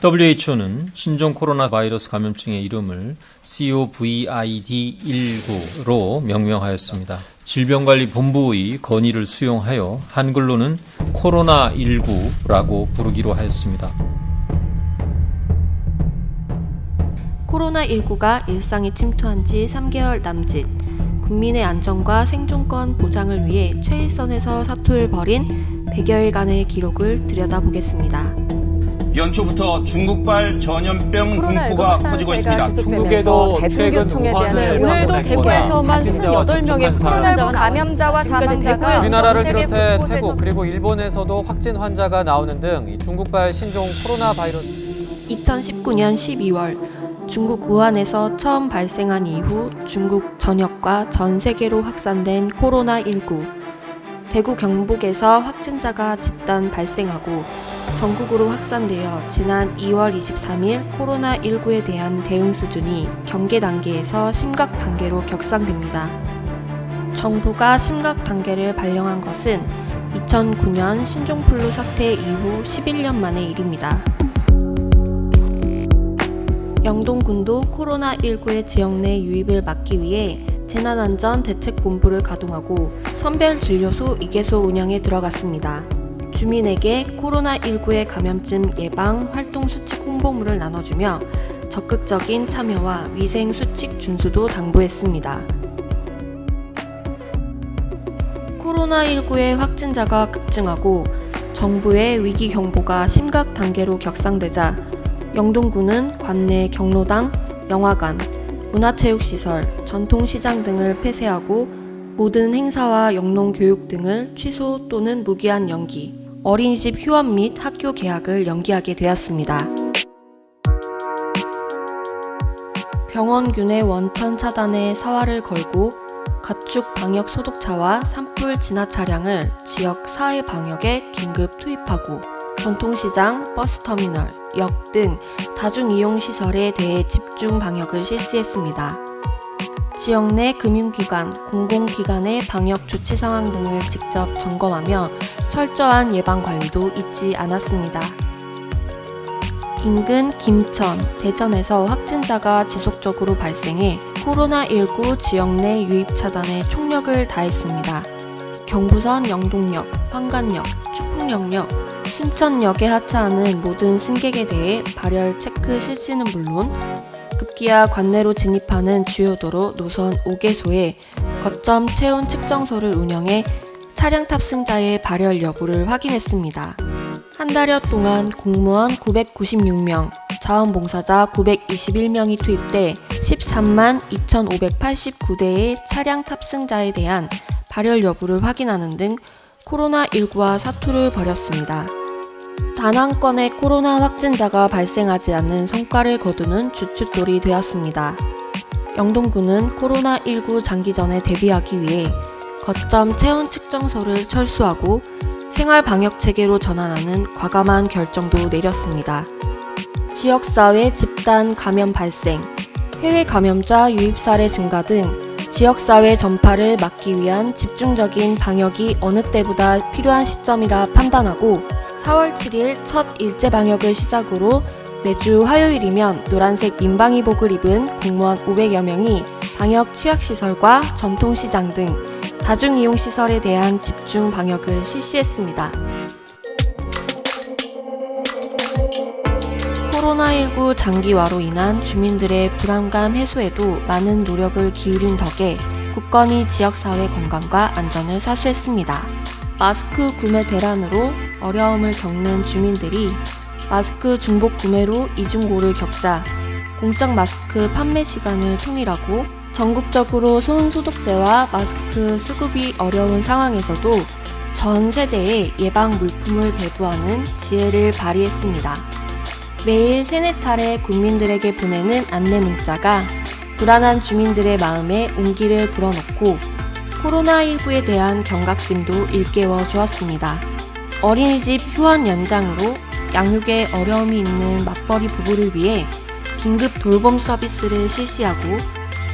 WHO는 신종 코로나 바이러스 감염증의 이름을 COVID-19로 명명하였습니다. 질병관리본부의 건의를 수용하여 한글로는 코로나19라고 부르기로 하였습니다. 코로나19가 일상에 침투한 지 3개월 남짓, 국민의 안전과 생존권 보장을 위해 최일선에서 사투를 벌인 100여일간의 기록을 들여다보겠습니다. 연초부터 중국발 전염병 공포가 커지고 있습니다. 중국에도 대중교통에 대한 오늘도 대구에서만 28명의 코로나19 감염자와 사망자가 우리나라를 비롯해 태국 그리고 일본에서도 확진 환자가 나오는 등 중국발 신종 코로나 바이러스 2019년 12월 중국 우한에서 처음 발생한 이후 중국 전역과 전 세계로 확산된 코로나19. 대구 경북에서 확진자가 집단 발생하고 전국으로 확산되어 지난 2월 23일 코로나19에 대한 대응 수준이 경계 단계에서 심각 단계로 격상됩니다. 정부가 심각 단계를 발령한 것은 2009년 신종플루 사태 이후 11년 만의 일입니다. 영동군도 코로나19의 지역 내 유입을 막기 위해 재난안전대책본부를 가동하고 선별진료소 2개소 운영에 들어갔습니다. 주민에게 코로나19의 감염증 예방 활동 수칙 홍보물을 나눠주며 적극적인 참여와 위생 수칙 준수도 당부했습니다. 코로나19의 확진자가 급증하고 정부의 위기 경보가 심각 단계로 격상되자 영동군은 관내 경로당, 영화관, 문화체육시설, 전통시장 등을 폐쇄하고 모든 행사와 영농교육 등을 취소 또는 무기한 연기, 어린이집 휴업 및 학교 개학을 연기하게 되었습니다. 병원균의 원천 차단에 사활을 걸고 가축 방역 소독차와 산불 진화 차량을 지역 사회 방역에 긴급 투입하고 전통시장, 버스터미널, 역 등 다중이용시설에 대해 집중 방역을 실시했습니다. 지역 내 금융기관, 공공기관의 방역 조치 상황 등을 직접 점검하며 철저한 예방관리도 잊지 않았습니다. 인근 김천, 대전에서 확진자가 지속적으로 발생해 코로나19 지역 내 유입 차단에 총력을 다했습니다. 경부선 영동역, 황간역, 축풍역역, 신천역에 하차하는 모든 승객에 대해 발열 체크 실시는 물론 급기야 관내로 진입하는 주요 도로 노선 5개소에 거점 체온 측정소를 운영해 차량 탑승자의 발열 여부를 확인했습니다. 한 달여 동안 공무원 996명, 자원봉사자 921명이 투입돼 13만 2,589대의 차량 탑승자에 대한 발열 여부를 확인하는 등 코로나19와 사투를 벌였습니다. 단 한 건의 코로나 확진자가 발생하지 않는 성과를 거두는 주춧돌이 되었습니다. 영동군은 코로나19 장기전에 대비하기 위해 거점 체온 측정소를 철수하고 생활방역체계로 전환하는 과감한 결정도 내렸습니다. 지역사회 집단 감염 발생, 해외 감염자 유입 사례 증가 등 지역사회 전파를 막기 위한 집중적인 방역이 어느 때보다 필요한 시점이라 판단하고 4월 7일 첫 일제 방역을 시작으로 매주 화요일이면 노란색 민방위복을 입은 공무원 500여 명이 방역 취약시설과 전통시장 등 다중이용시설에 대한 집중 방역을 실시했습니다. 코로나19 장기화로 인한 주민들의 불안감 해소에도 많은 노력을 기울인 덕에 굳건히 지역사회 건강과 안전을 사수했습니다. 마스크 구매 대란으로 어려움을 겪는 주민들이 마스크 중복 구매로 이중고를 겪자 공적 마스크 판매 시간을 통일하고 전국적으로 손소독제와 마스크 수급이 어려운 상황에서도 전 세대에 예방 물품을 배부하는 지혜를 발휘했습니다. 매일 3-4차례 국민들에게 보내는 안내 문자가 불안한 주민들의 마음에 온기를 불어넣고 코로나19에 대한 경각심도 일깨워 주었습니다. 어린이집 휴원 연장으로 양육에 어려움이 있는 맞벌이 부부를 위해 긴급 돌봄 서비스를 실시하고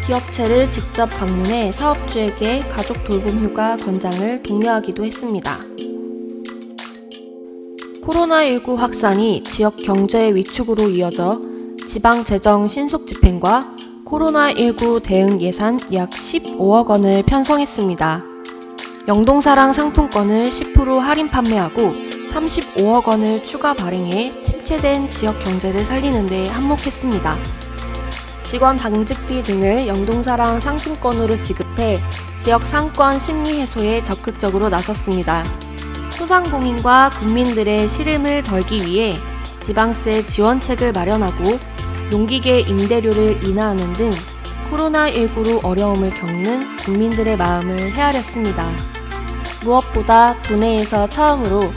기업체를 직접 방문해 사업주에게 가족 돌봄 휴가 권장을 독려하기도 했습니다. 코로나19 확산이 지역 경제 위축으로 이어져 지방 재정 신속 집행과 코로나19 대응 예산 약 15억 원을 편성했습니다. 영동사랑 상품권을 10% 할인 판매하고 35억 원을 추가 발행해 침체된 지역 경제를 살리는 데 한몫했습니다. 직원 당직비 등을 영동사랑 상품권으로 지급해 지역 상권 심리 해소에 적극적으로 나섰습니다. 소상공인과 국민들의 시름을 덜기 위해 지방세 지원책을 마련하고 농기계 임대료를 인하하는 등 코로나19로 어려움을 겪는 국민들의 마음을 헤아렸습니다. 무엇보다 도내에서 처음으로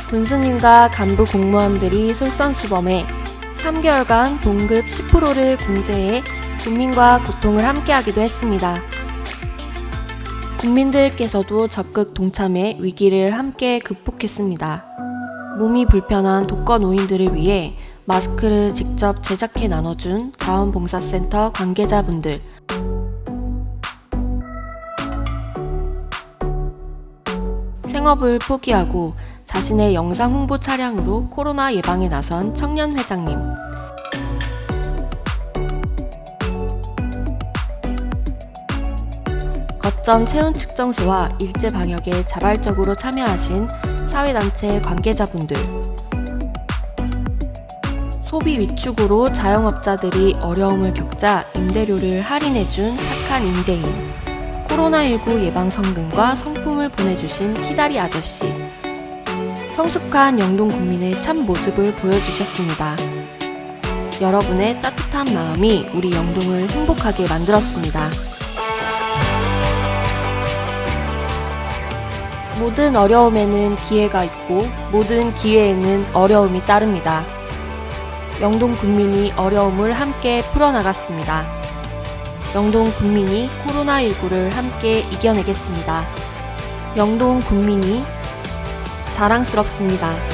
군수님과 간부 공무원들이 솔선수범해 3개월간 봉급 10%를 공제해 국민과 고통을 함께하기도 했습니다. 국민들께서도 적극 동참해 위기를 함께 극복했습니다. 몸이 불편한 독거노인들을 위해 마스크를 직접 제작해 나눠준 자원봉사센터 관계자분들, 생업을 포기하고 자신의 영상 홍보 차량으로 코로나 예방에 나선 청년회장님, 거점 체온 측정소와 일제 방역에 자발적으로 참여하신 사회단체 관계자분들, 소비 위축으로 자영업자들이 어려움을 겪자 임대료를 할인해준 착한 임대인, 코로나19 예방성금과 성품을 보내주신 키다리 아저씨, 성숙한 영동 국민의 참 모습을 보여주셨습니다. 여러분의 따뜻한 마음이 우리 영동을 행복하게 만들었습니다. 모든 어려움에는 기회가 있고 모든 기회에는 어려움이 따릅니다. 영동 국민이 어려움을 함께 풀어나갔습니다. 영동 국민이 코로나19를 함께 이겨내겠습니다. 영동 국민이 자랑스럽습니다.